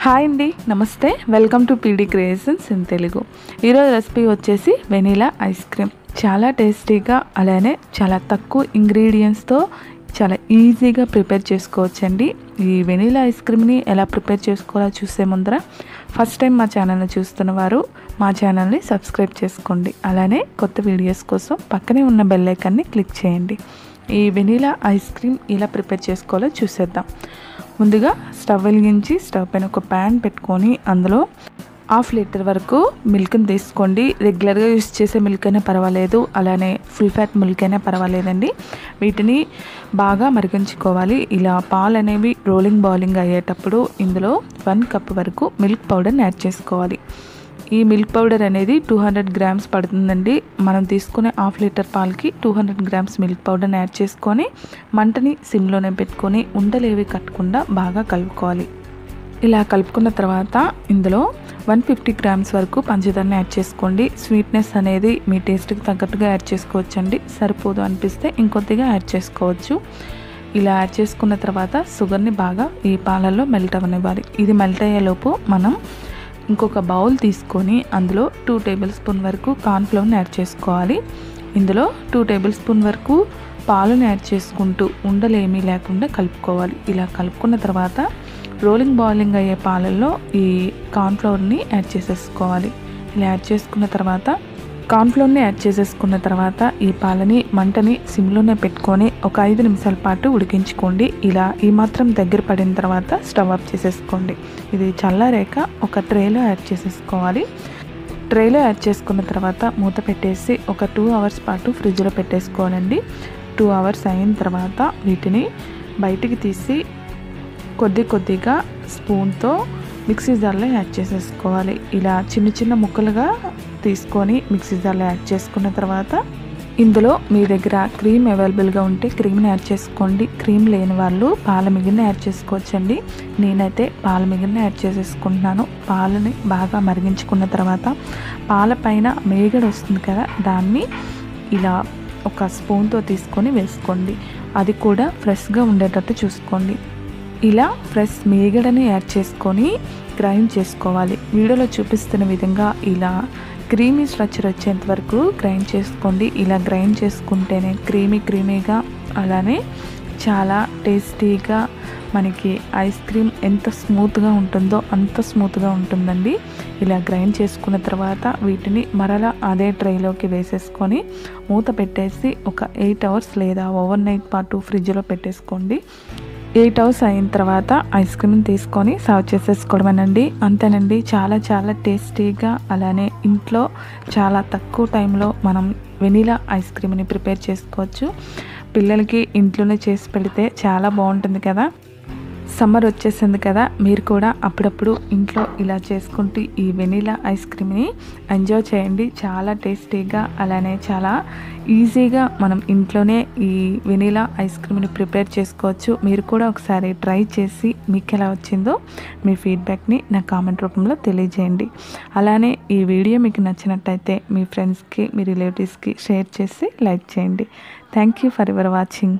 Hi అండి, నమస్తే. Welcome to PD creations in Telugu. ఈరోజు రెసిపీ వచ్చేసి వెనీలా ఐస్ క్రీమ్. చాలా టేస్టీగా అలానే చాలా తక్కువ ఇంగ్రీడియంట్స్తో చాలా ఈజీగా ప్రిపేర్ చేసుకోవచ్చండి. ఈ వెనీలా ఐస్ క్రీమ్ని ఎలా ప్రిపేర్ చేసుకోవాలో చూసే ముందర ఫస్ట్ టైం మా ఛానల్ని చూస్తున్న వారు మా ఛానల్ని సబ్స్క్రైబ్ చేసుకోండి. అలానే కొత్త వీడియోస్ కోసం పక్కనే ఉన్న బెల్ ఐకాన్ని క్లిక్ చేయండి. ఈ వెనీలా ఐస్ క్రీమ్ ఎలా ప్రిపేర్ చేసుకోవాలో చూసేద్దాం. ముందుగా స్టవ్ వెలిగించి స్టవ్ పైన ఒక ప్యాన్ పెట్టుకొని అందులో 1/2 లీటర్ వరకు మిల్క్ని తీసుకోండి. రెగ్యులర్గా యూస్ చేసే మిల్క్ అయినా పర్వాలేదు, అలానే ఫుల్ ఫ్యాట్ మిల్క్ అయినా పర్వాలేదండి. వీటిని బాగా మరిగించుకోవాలి. ఇలా పాలు అనేవి రోలింగ్ బాయిలింగ్ అయ్యేటప్పుడు ఇందులో 1 కప్ వరకు మిల్క్ పౌడర్ని యాడ్ చేసుకోవాలి. ఈ మిల్క్ పౌడర్ అనేది 200 గ్రామ్స్ పడుతుందండి. మనం తీసుకునే 1/2 లీటర్ పాలకి 200 గ్రామ్స్ మిల్క్ పౌడర్ని యాడ్ చేసుకొని మంటని సిమ్లోనే పెట్టుకొని ఉండలేవి కట్టకుండా బాగా కలుపుకోవాలి. ఇలా కలుపుకున్న తర్వాత ఇందులో 150 గ్రామ్స్ వరకు పంచదారని యాడ్ చేసుకోండి. స్వీట్నెస్ అనేది మీ టేస్ట్కి తగ్గట్టుగా యాడ్ చేసుకోవచ్చండి. సరిపోదు అనిపిస్తే ఇంకొద్దిగా యాడ్ చేసుకోవచ్చు. ఇలా యాడ్ చేసుకున్న తర్వాత షుగర్ని బాగా ఈ పాలల్లో మెల్ట్ అవ్వనివ్వాలి. ఇది మెల్ట్ అయ్యేలోపు మనం ఇంకొక బౌల్ తీసుకొని అందులో 2 టేబుల్ స్పూన్ వరకు కార్న్ఫ్లోర్ని యాడ్ చేసుకోవాలి. ఇందులో 2 టేబుల్ స్పూన్ వరకు పాలను యాడ్ చేసుకుంటూ ఉండలేమీ లేకుండా కలుపుకోవాలి. ఇలా కలుపుకున్న తర్వాత రోలింగ్ బాయిలింగ్ అయ్యే పాలల్లో ఈ కార్న్ఫ్లోర్ని యాడ్ చేసేసుకోవాలి. ఇలా యాడ్ చేసుకున్న తర్వాత కార్న్ఫ్లోర్ని యాడ్ చేసేసుకున్న తర్వాత ఈ పాలని మంటని సిమ్లోనే పెట్టుకొని ఒక 5 నిమిషాల పాటు ఉడికించుకోండి. ఇలా ఈ మాత్రం దగ్గర పడిన తర్వాత స్టవ్ ఆఫ్ చేసేసుకోండి. ఇది చల్లారాక ఒక ట్రేలో యాడ్ చేసేసుకోవాలి. ట్రేలో యాడ్ చేసుకున్న తర్వాత మూత పెట్టేసి ఒక 2 అవర్స్ పాటు ఫ్రిడ్జ్లో పెట్టేసుకోవాలండి. 2 అవర్స్ అయిన తర్వాత వీటిని బయటికి తీసి కొద్దిగా స్పూన్తో మిక్సీ జార్లో యాడ్ చేసేసుకోవాలి. ఇలా చిన్న చిన్న ముక్కలుగా తీసుకొని మిక్సీ జార్లో యాడ్ చేసుకున్న తర్వాత ఇందులో మీ దగ్గర క్రీమ్ అవైలబుల్గా ఉంటే క్రీమ్ని యాడ్ చేసుకోండి. క్రీమ్ లేని వాళ్ళు పాల మిగిలిన యాడ్ చేసుకోవచ్చండి. నేనైతే పాల మిగిలిన యాడ్ చేసేసుకుంటున్నాను. పాలని బాగా మరిగించుకున్న తర్వాత పాల పైన మేగడ వస్తుంది కదా, దాన్ని ఇలా ఒక స్పూన్తో తీసుకొని వేసుకోండి. అది కూడా ఫ్రెష్గా ఉండేటట్టు చూసుకోండి. ఇలా ఫ్రెష్ మేగడని యాడ్ చేసుకొని గ్రైండ్ చేసుకోవాలి. వీడియోలో చూపిస్తున్న విధంగా ఇలా క్రీమీ స్ట్రక్చర్ వచ్చేంత వరకు గ్రైండ్ చేసుకోండి. ఇలా గ్రైండ్ చేసుకుంటేనే క్రీమీగా అలానే చాలా టేస్టీగా మనకి ఐస్ క్రీమ్ ఎంత స్మూత్గా ఉంటుందో అంత స్మూత్గా ఉంటుందండి. ఇలా గ్రైండ్ చేసుకున్న తర్వాత వీటిని మరలా అదే ట్రైలోకి వేసేసుకొని మూత పెట్టేసి ఒక 8 అవర్స్ లేదా ఓవర్ నైట్ పాటు ఫ్రిడ్జ్లో పెట్టేసుకోండి. 8 అవర్స్ అయిన తర్వాత ఐస్ క్రీమ్ని తీసుకొని సర్వ్ చేసేసుకోవడమేనండి. అంతేనండి, చాలా టేస్టీగా అలానే ఇంట్లో చాలా తక్కువ టైంలో మనం వెనీలా ఐస్ క్రీమ్ని ప్రిపేర్ చేసుకోవచ్చు. పిల్లలకి ఇంట్లోనే చేసి పెడితే చాలా బాగుంటుంది కదా. సమ్మర్ వచ్చేసింది కదా, మీరు కూడా అప్పుడప్పుడు ఇంట్లో ఇలా చేసుకుంటూ ఈ వెనీలా ఐస్ క్రీమ్ని ఎంజాయ్ చేయండి. చాలా టేస్టీగా అలానే చాలా ఈజీగా మనం ఇంట్లోనే ఈ వెనీలా ఐస్ క్రీమ్ని ప్రిపేర్ చేసుకోవచ్చు. మీరు కూడా ఒకసారి ట్రై చేసి మీకు ఎలా వచ్చిందో మీ ఫీడ్బ్యాక్ని నా కామెంట్ రూపంలో తెలియజేయండి. అలానే ఈ వీడియో మీకు నచ్చినట్టయితే మీ ఫ్రెండ్స్కి మీ రిలేటివ్స్కి షేర్ చేసి లైక్ చేయండి. Thank you for your watching.